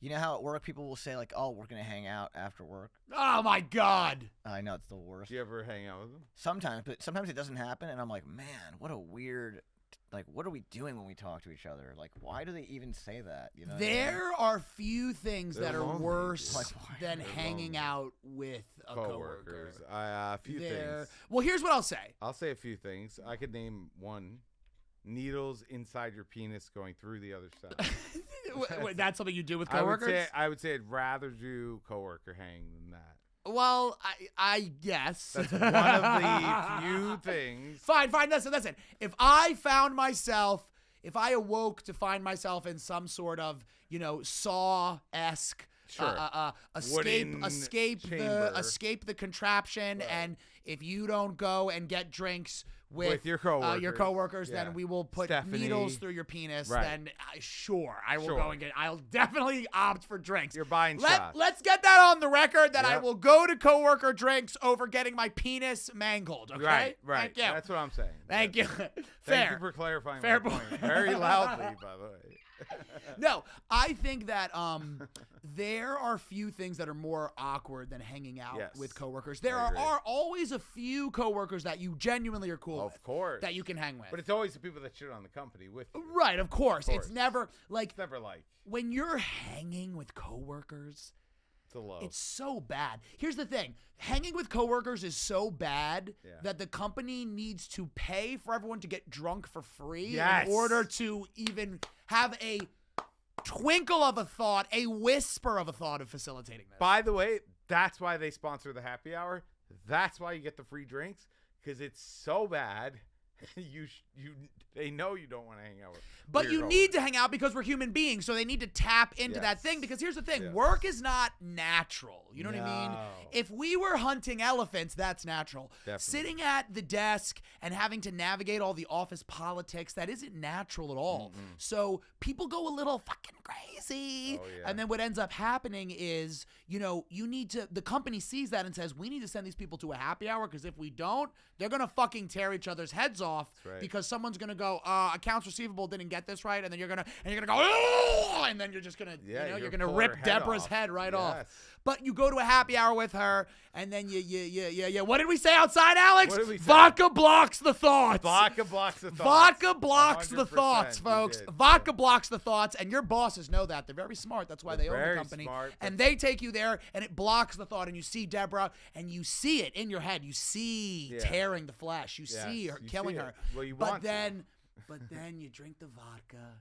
You know how at work people will say like, "Oh, we're gonna hang out after work." Oh my God. I know it's the worst. Do you ever hang out with them? Sometimes, but sometimes it doesn't happen, and I'm like, man, what a weird. Like, what are we doing when we talk to each other? Like, why do they even say that? You know, There are few things They're that are lonely, worse dude. Like, why than they're hanging lonely. out with a coworker. Coworkers. A few things. Well, here's what I'll say. I'll say a few things. I could name one. Needles inside your penis going through the other side. Wait, that's something you do with coworkers? I would say I'd rather do coworker hang than that. Well, I guess. That's one of the few things. Fine. Listen. If I awoke to find myself in some sort of, Saw-esque Sure. escape chamber. the contraption, Right. and if you don't go and get drinks with your coworkers, then yeah. we will put Stephanie. needles through your penis. Right. Then sure, I will Sure. go and get. I'll definitely opt for drinks. You're buying shots. Let's get that on the record that I Yep. will go to coworker drinks over getting my penis mangled. Okay, Right. Thank you. That's what I'm saying. Thank you. Thank Fair. you for clarifying Fair my point. point. Very loudly, by the way. No, I think that there are few things that are more awkward than hanging out Yes, with coworkers. There I agree. are always a few coworkers that you genuinely are cool with. Of course. That you can hang with. But it's always the people that shit on the company with you. Right, of course. Of course. It's never like It's never like when you're hanging with coworkers. it's a low. It's so bad. Here's the thing. Hanging with coworkers is so bad Yeah. that the company needs to pay for everyone to get drunk for free Yes. in order to even have a twinkle of a thought, a whisper of a thought of facilitating this. By the way, that's why they sponsor the happy hour. That's why you get the free drinks, because it's so bad. They know you don't want to hang out with. But you weirdos. need to hang out because we're human beings, so they need to tap into that Yes. thing. Because here's the thing, Yes. work is not natural. You know what I mean? No. If we were hunting elephants, that's natural. Definitely. Sitting at the desk and having to navigate all the office politics, that isn't natural at all. So people go a little fucking crazy. Oh, yeah. And then what ends up happening is, the company sees that and says, we need to send these people to a happy hour, because if we don't, they're going to fucking tear each other's heads off. That's right. Because someone's going to go, accounts receivable didn't get this right, and then you're going to go, oh, and then you're just going to, you're going to pull rip her head Debra's off. head right off. Yes. But you go to a happy hour with her, and then what did we say outside, Alex? What did we say? Vodka blocks the thoughts. Vodka blocks the thoughts. Vodka blocks the 100% thoughts, we folks. did. Vodka blocks the thoughts, and your bosses know that. They're very smart. That's why They're they own the very company. smart. And they take you there, and it blocks the thought, and you see Debra, and you see it in your head. You see Yeah. tearing the flesh. You Yes, see her you killing see her. it. Well, you but want to. then you drink the vodka,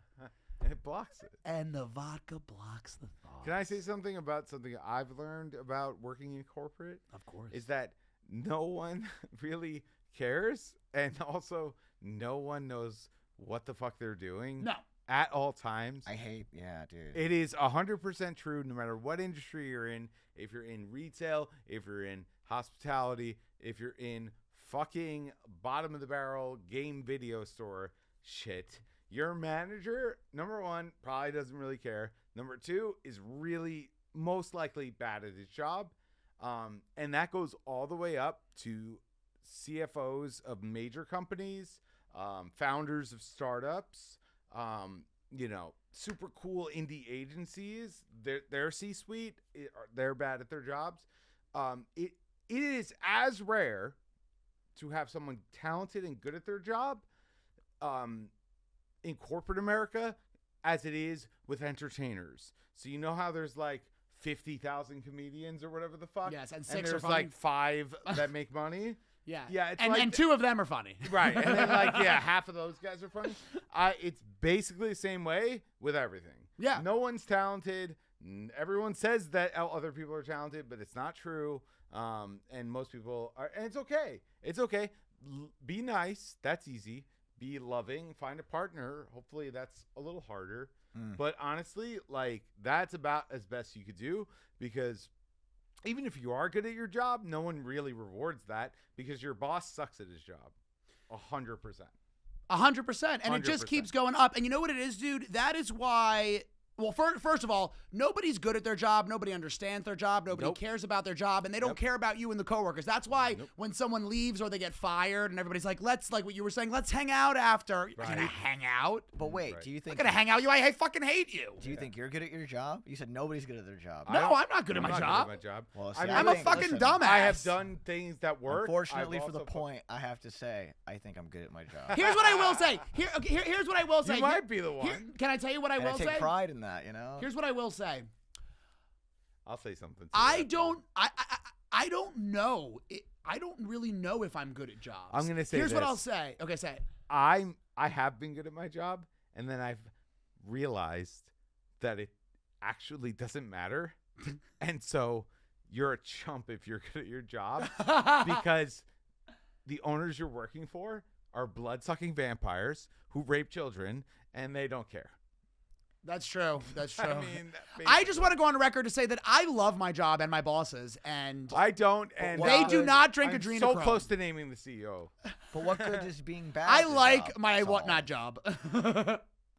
And it blocks it. and the vodka blocks the thought. Can I say something about something I've learned about working in corporate? Of course. Is that no one really cares, and also no one knows what the fuck they're doing. No. At all times. Yeah, dude. It is 100% true no matter what industry you're in. If you're in retail, if you're in hospitality, if you're in fucking bottom of the barrel game video store shit, your manager, number one, probably doesn't really care. Number two, is really most likely bad at his job. And that goes all the way up to CFOs of major companies, founders of startups, super cool indie agencies. Their C-suite, they're bad at their jobs. It is as rare to have someone talented and good at their job in corporate America as it is with entertainers. So you know how there's like 50,000 comedians or whatever the fuck? Yes, and and six are there's funny. like 5 that make money? Yeah. Yeah, it's and like and two of them are funny. Right. And then half of those guys are funny. It's basically the same way with everything. Yeah. No one's talented. Everyone says that other people are talented, but it's not true. And most people are, and it's okay. It's okay. Be nice. That's easy. Be loving. Find a partner. Hopefully that's a little harder. But honestly, that's about as best you could do, because even if you are good at your job, no one really rewards that, because your boss sucks at his job. 100%. 100%. And it just 100%. keeps going up. And you know what it is, dude? That is why Well, first of all, nobody's good at their job. Nobody understands their job. Nobody cares about their job, and they don't care about you and the coworkers. That's why when someone leaves or they get fired, and everybody's like, "Let's like what you were saying. Let's hang out after." You're gonna hang out. But wait, do you think I'm gonna hang out? I fucking hate you. Do you think you're good at your job? You said nobody's good at their job. No, I'm not good at my job. Well, see, I'm a fucking dumbass. I have done things that work. Unfortunately, for the point, I have to say, I think I'm good at my job. Here's what I will say. Here's what I will say. You might be the one. Can I tell you what I will say? I take pride in that, you know. Here's what I will say. I'll say something. I don't know. I don't really know if I'm good at jobs. I'm gonna say. Here's what this. I'll say. Okay, say it. I have been good at my job, and then I've realized that it actually doesn't matter, and so you're a chump if you're good at your job because the owners you're working for are blood-sucking vampires who rape children, and they don't care. That's true. That's true. I mean, I just want to go on record to say that I love my job and my bosses, and I don't, and they do not drink I'm adrenochrome. so close to naming the CEO. But what good is being bad? I at the like job my solve? whatnot job.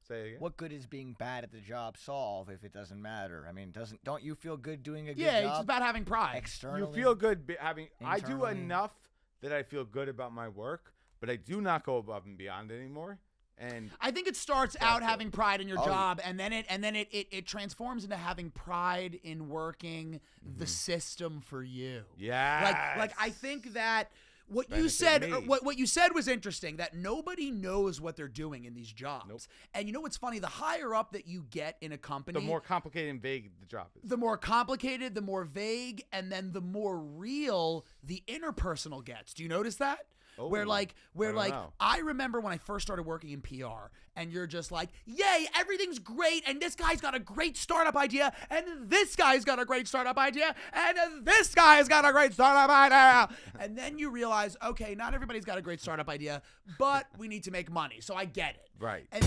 Say it again. What good is being bad at the job solve if it doesn't matter? I mean, don't you feel good doing a good Yeah, job? it's about having pride. Externally. You feel good having. I do Internally. enough that I feel good about my work, but I do not go above and beyond anymore. And I think it starts out it. having pride in your job, and then it transforms into having pride in working the system for you. yeah, Like I think that what you Benefit said me. what you said was interesting, that nobody knows what they're doing in these jobs. Nope. And you know what's funny? The higher up that you get in a company, the more complicated and vague the job is. the more complicated, the more vague, and then the more real the interpersonal gets. Do you notice that? Oh, where I don't know. I remember when I first started working in PR, and you're just like, yay, everything's great, and this guy's got a great startup idea, and this guy's got a great startup idea, and this guy's got a great startup idea. And then you realize, okay, not everybody's got a great startup idea, but we need to make money, so I get it. Right. And